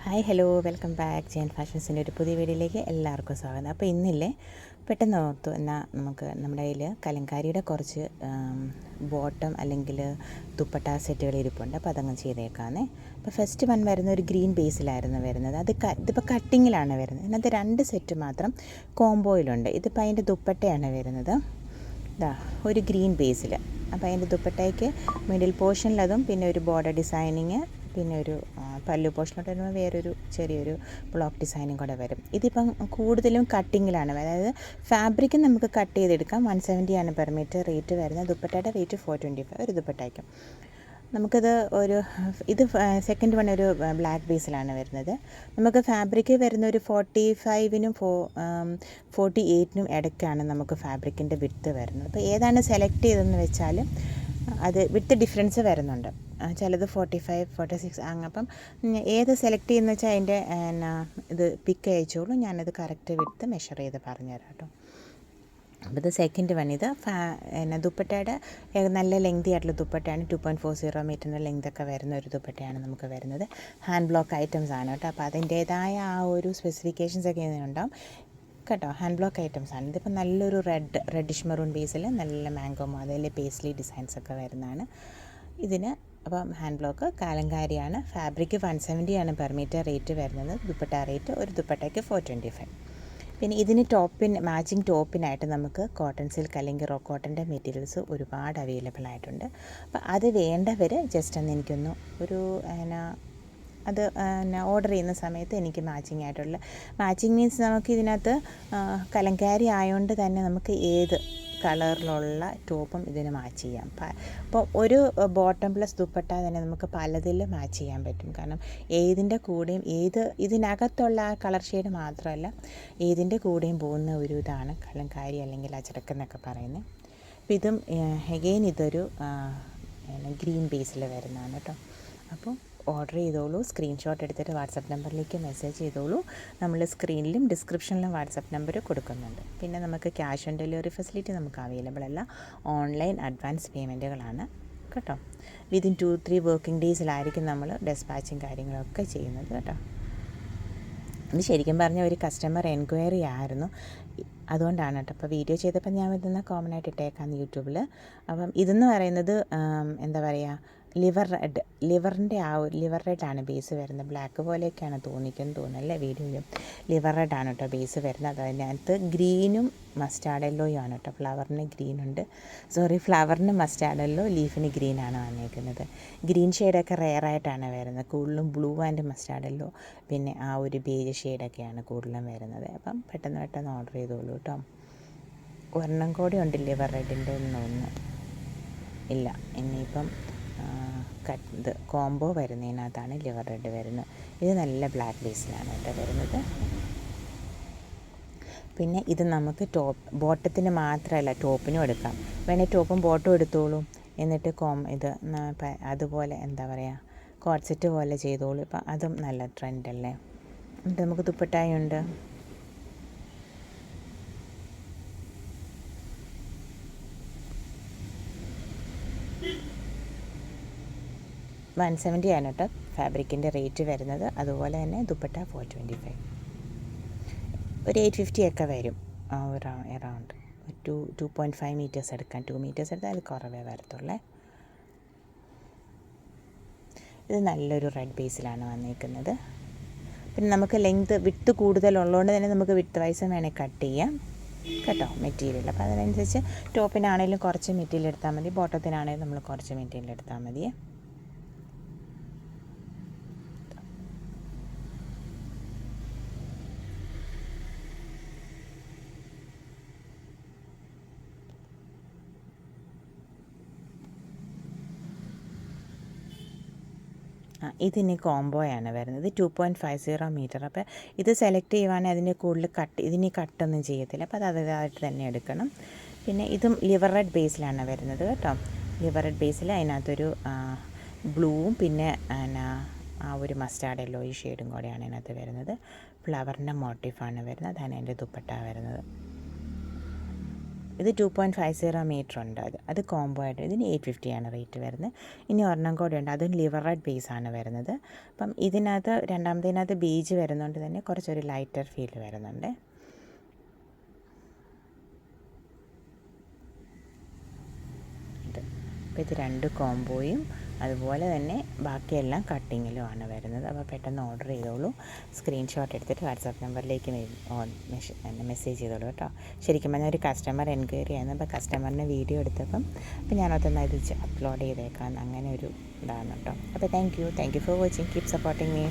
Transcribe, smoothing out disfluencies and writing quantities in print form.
Hi hello welcome back Jain ഫാഷൻസിൻ്റെ ഒരു പുതിയ വീഡിയോയിലേക്ക് എല്ലാവർക്കും സ്വാഗതം. അപ്പോൾ ഇന്നില്ലേ പെട്ടെന്ന് ഓർത്തു എന്നാൽ നമുക്ക് നമ്മുടെ കയ്യിൽ കലങ്കാരിയുടെ കുറച്ച് ബോട്ടം അല്ലെങ്കിൽ ദുപ്പട്ട സെറ്റുകൾ ഇരിപ്പുണ്ട്. അപ്പോൾ അതങ്ങ് ചെയ്തേക്കാന്നേ. അപ്പോൾ ഫസ്റ്റ് വൺ വരുന്ന ഒരു ഗ്രീൻ ബേസിലായിരുന്നു വരുന്നത്. ഇതിപ്പോൾ കട്ടിങ്ങിലാണ് വരുന്നത്. ഇതിനകത്ത് 2 സെറ്റ് മാത്രം കോംബോയിലുണ്ട്. ഇതിപ്പോൾ അതിൻ്റെ ദുപ്പട്ടയാണ് വരുന്നത്. ഇതാ ഒരു ഗ്രീൻ ബേസിൽ. അപ്പോൾ അതിൻ്റെ ദുപ്പട്ടയ്ക്ക് മിഡിൽ പോർഷനിലതും പിന്നെ ഒരു ബോർഡർ ഡിസൈനിങ് പിന്നെ ഒരു പല്ലു പോർഷനോട്ട് വരുമ്പോൾ വേറൊരു ചെറിയൊരു ബ്ലോക്ക് ഡിസൈനും കൂടെ വരും. ഇതിപ്പം കൂടുതലും കട്ടിങ്ങിലാണ്. അതായത് ഫാബ്രിക്കും നമുക്ക് കട്ട് ചെയ്തെടുക്കാം. 170 ആണ് പെർ മീറ്റർ റേറ്റ് വരുന്നത്. ദുപ്പട്ടയുടെ റേറ്റ് 425 ഒരു ദുപ്പട്ടയ്ക്കും. നമുക്കിത് ഇത് സെക്കൻഡ് വൺ ഒരു ബ്ലാക്ക് ബേസിലാണ് വരുന്നത്. നമുക്ക് ഫാബ്രിക് വരുന്ന ഒരു 45-നും 48-നും ഇടയ്ക്കാണ് നമുക്ക് ഫാബ്രിക്കിൻ്റെ വിഡ്ത്ത് വരുന്നത്. അപ്പോൾ ഏതാണ് സെലക്ട് ചെയ്തതെന്ന് വെച്ചാൽ അത് വിഡ്ത്ത് ഡിഫറൻസ് വരുന്നുണ്ട്. ചിലത് 45, 46 അപ്പം ഏത് സെലക്ട് ചെയ്യുന്ന വെച്ചാൽ അതിൻ്റെ ഇത് പിക്ക് അയച്ചോളൂ. ഞാനത് കറക്റ്റ് വിഡ്ത്ത് മെഷർ ചെയ്ത് പറഞ്ഞുതരാം കേട്ടോ. അപ്പോൾ ഇത് സെക്കൻഡ് വൺ. ഇത് ദുപ്പട്ടയുടെ നല്ല ലെങ്തി ആയിട്ടുള്ള ദുപ്പട്ടയാണ്. 2.40 മീറ്ററിൻ്റെ ലെങ്തൊക്കെ വരുന്ന ഒരു ദുപ്പട്ടയാണ് നമുക്ക് വരുന്നത്. ഹാൻഡ് ബ്ലോക്ക് ഐറ്റംസ് ആണ് കേട്ടോ. അപ്പോൾ അതിൻ്റേതായ ആ ഒരു സ്പെസിഫിക്കേഷൻസ് ഒക്കെ ഇതിനുണ്ടാവും കേട്ടോ. ഹാൻഡ് ബ്ലോക്ക് ഐറ്റംസ് ആണ്. ഇതിപ്പോൾ നല്ലൊരു റെഡിഷ് മെറൂൺ ബേസിൽ നല്ല മാംഗോ അതിൽ പേസ്ലി ഡിസൈൻസ് ഒക്കെ വരുന്നതാണ് ഇതിന്. അപ്പം ഹാൻഡ് ബ്ലോക്ക് കാലങ്കാരിയാണ്. ഫാബ്രിക് 170 ആണ് പെർ മീറ്റർ റേറ്റ് വരുന്നത്. ദുപ്പട്ട റേറ്റ് ഒരു ദുപ്പട്ടയ്ക്ക് 425. പിന്നെ ഇതിന് മാച്ചിങ് ടോപ്പിനായിട്ട് നമുക്ക് കോട്ടൺ സിൽക്ക് അല്ലെങ്കിൽ റോ കോട്ടൻ്റെ മെറ്റീരിയൽസ് ഒരുപാട് അവൈലബിൾ ആയിട്ടുണ്ട്. അപ്പോൾ അത് വേണ്ടവർ ജസ്റ്റ് ഒന്ന് എനിക്കൊന്ന് ഒരു അത് ഓർഡർ ചെയ്യുന്ന സമയത്ത് എനിക്ക് മാച്ചിങ് മീൻസ് നമുക്ക് ഇതിനകത്ത് കലങ്കാരി ആയതുകൊണ്ട് തന്നെ നമുക്ക് ഏത് കളറിലുള്ള ടോപ്പും ഇതിന് മാച്ച് ചെയ്യാം. അപ്പോൾ ഒരു ബോട്ടം പ്ലസ് ദുപ്പട്ട തന്നെ നമുക്ക് പലതിൽ മാച്ച് ചെയ്യാൻ പറ്റും. കാരണം ഏതിൻ്റെ കൂടെയും ഇതിനകത്തുള്ള ആ കളർ ഷെയ്ഡ് മാത്രമല്ല ഏതിൻ്റെ കൂടെയും പോകുന്ന ഒരു ഇതാണ് കലങ്കാരി അല്ലെങ്കിൽ അച്ചടക്കം എന്നൊക്കെ പറയുന്നത്. അപ്പോൾ ഇതും അഗെയിൻ ഇതൊരു ഗ്രീൻ ബേസിൽ വരുന്നതാണ് കേട്ടോ. അപ്പോൾ ഓർഡർ ചെയ്തോളൂ. സ്ക്രീൻഷോട്ട് എടുത്തിട്ട് വാട്സപ്പ് നമ്പറിലേക്ക് മെസ്സേജ് ചെയ്തോളൂ. നമ്മൾ സ്ക്രീനിലും ഡിസ്ക്രിപ്ഷനിലും വാട്സപ്പ് നമ്പർ കൊടുക്കുന്നുണ്ട്. പിന്നെ നമുക്ക് ക്യാഷ് ഓൺ ഡെലിവറി ഫെസിലിറ്റി നമുക്ക് അവൈലബിൾ അല്ല. ഓൺലൈൻ അഡ്വാൻസ് പേയ്മെൻറ്റുകളാണ് കേട്ടോ. വിതിൻ 2-3 വർക്കിംഗ് ഡേയ്സിലായിരിക്കും നമ്മൾ ഡെസ്പാച്ചും കാര്യങ്ങളൊക്കെ ചെയ്യുന്നത് കേട്ടോ. ഇത് ശരിക്കും പറഞ്ഞ ഒരു കസ്റ്റമർ എൻക്വയറി ആയിരുന്നു, അതുകൊണ്ടാണ് കേട്ടോ. അപ്പോൾ വീഡിയോ ചെയ്തപ്പോൾ ഞാൻ ഇതെന്ന് കോമൺ ആയിട്ട് ഇട്ടേക്കാം യൂട്യൂബിൽ. അപ്പം ഇതെന്ന് പറയുന്നത് എന്താ പറയുക, ലിവറിൻ്റെ ആ ഒരു ലിവർ റെഡാണ് ബേസ് വരുന്നത്. ബ്ലാക്ക് പോലെയൊക്കെയാണ് തോന്നുന്നല്ലേ വീഡിയോയിലും. ലിവർ റെഡാണ് കേട്ടോ ബേസ് വരുന്നത്. അതിനകത്ത് ഗ്രീനും മസ്റ്റാർഡ് യെല്ലോയും ആണ് കേട്ടോ. ഫ്ലവറിന് മസ്റ്റാർഡ് യെല്ലോ, ലീഫിന് ഗ്രീനാണ് വന്നേക്കുന്നത്. ഗ്രീൻ ഷെയ്ഡൊക്കെ റെയറായിട്ടാണ് വരുന്നത്. കൂടുതലും ബ്ലൂ ആൻഡ് മസ്റ്റാർഡ് യെല്ലോ പിന്നെ ആ ഒരു ബേജ് ഷെയ്ഡൊക്കെയാണ് കൂടുതലും വരുന്നത്. അപ്പം പെട്ടെന്ന് ഓർഡർ ചെയ്തോളൂ കേട്ടോ. ഒരെണ്ണം കൂടി ഉണ്ട് ലിവർ റെഡിൻ്റെ ഒന്നും ഇല്ല. ഇനിയിപ്പം ഇത് കോംബോ വരുന്നതിനകത്താണ് ലിവർ റെഡ് വരുന്നത്. ഇത് നല്ല ബ്ലാക്ക് ബേസിലാണ് കേട്ടോ വരുന്നത്. പിന്നെ ഇത് നമുക്ക് ബോട്ടത്തിന് മാത്രമല്ല ടോപ്പിനും എടുക്കാം. വേണേൽ ടോപ്പും ബോട്ടും എടുത്തോളൂ. എന്നിട്ട് ഇത് അതുപോലെ എന്താ പറയുക കോട്ട് സെറ്റ് പോലെ ചെയ്തോളൂ. ഇപ്പം അതും നല്ല ട്രെൻഡല്ലേ. എന്നിട്ട് നമുക്ക് ദുപ്പട്ടായുണ്ട്. $170 ആണ് കേട്ടോ ഫാബ്രിക്കിൻ്റെ റേറ്റ് വരുന്നത്. അതുപോലെ തന്നെ ദുപ്പട്ട 425. ഒരു 850 ഒക്കെ വരും അറൗണ്ട്. 2.5 മീറ്റേഴ്സ് എടുക്കാം. 2 മീറ്റേഴ്സ് എടുത്താൽ അത് കുറവേ വരത്തുള്ളേ. ഇത് നല്ലൊരു റെഡ് ബേസിലാണ് വന്നിരിക്കുന്നത്. പിന്നെ നമുക്ക് വിഡ്ത്ത് കൂടുതലുള്ളതുകൊണ്ട് തന്നെ നമുക്ക് വിഡ്ത്ത് വൈസ് വേണേൽ കട്ട് ചെയ്യാം കേട്ടോ മെറ്റീരിയൽ. അപ്പോൾ അതിനനുസരിച്ച് ടോപ്പിനാണെങ്കിലും കുറച്ച് മെറ്റീരിയൽ എടുത്താൽ മതി, ബോട്ടത്തിനാണെങ്കിലും നമ്മൾ കുറച്ച് മെറ്റീരിയൽ എടുത്താൽ മതി. ഇതിന് കോംബോയാണ് വരുന്നത്. 2.50 മീറ്റർ. അപ്പോൾ ഇത് സെലക്ട് ചെയ്യുവാണെങ്കിൽ അതിൻ്റെ കൂടുതൽ ഇതിന് കട്ടൊന്നും ചെയ്യത്തില്ല. അപ്പോൾ അത് അതായിട്ട് തന്നെ എടുക്കണം. പിന്നെ ഇതും ലിവർ റെഡ് ബേസിലാണ് വരുന്നത് കേട്ടോ. ലിവർ റെഡ് ബേസിൽ അതിനകത്തൊരു ബ്ലൂവും പിന്നെ ആ ഒരു മസ്റ്റാർഡ് യെല്ലോ ഈ ഷെയ്ഡും കൂടെയാണ് അതിനകത്ത് വരുന്നത്. ഫ്ലവറിൻ്റെ മോട്ടീഫാണ് വരുന്നത്. അതാണ് അതിൻ്റെ ദുപ്പട്ട വരുന്നത്. ഇത് 2.50 മീറ്റർ ഉണ്ട്. അത് കോംബോ ആയിട്ട് ഇതിന് 850 ആണ് റേറ്റ് വരുന്നത്. ഇനി ഒരെണ്ണം കൂടെ ഉണ്ട്, അതും ലിവർ റെഡ് ബേസാണ് വരുന്നത്. അപ്പം ഇതിനകത്ത് രണ്ടാമത്തേനകത്ത് ബീജ് വരുന്നതുകൊണ്ട് തന്നെ കുറച്ചൊരു ലൈറ്റർ ഫീൽ വരുന്നുണ്ട്. അപ്പോൾ ഇത് 2 കോംബോയും അതുപോലെ തന്നെ ബാക്കിയെല്ലാം കട്ടിങ്ങിലുമാണ് വരുന്നത്. അപ്പോൾ പെട്ടെന്ന് ഓർഡർ ചെയ്തോളൂ. സ്ക്രീൻഷോട്ട് എടുത്തിട്ട് വാട്സാപ്പ് നമ്പറിലേക്ക് മെസ്സേജ് ചെയ്തോളൂ കേട്ടോ. ശരിക്കും പറഞ്ഞാൽ ഒരു കസ്റ്റമർ എൻക്വയറി ആയിരുന്നു. അപ്പോൾ കസ്റ്റമറിന് വീഡിയോ എടുത്തപ്പം അപ്പോൾ ഞാനതൊന്ന് ഇത് അപ്ലോഡ് ചെയ്തേക്കാം, അങ്ങനെ ഒരു ഇതാണ് കേട്ടോ. അപ്പോൾ thank you for watching. Keep supporting me.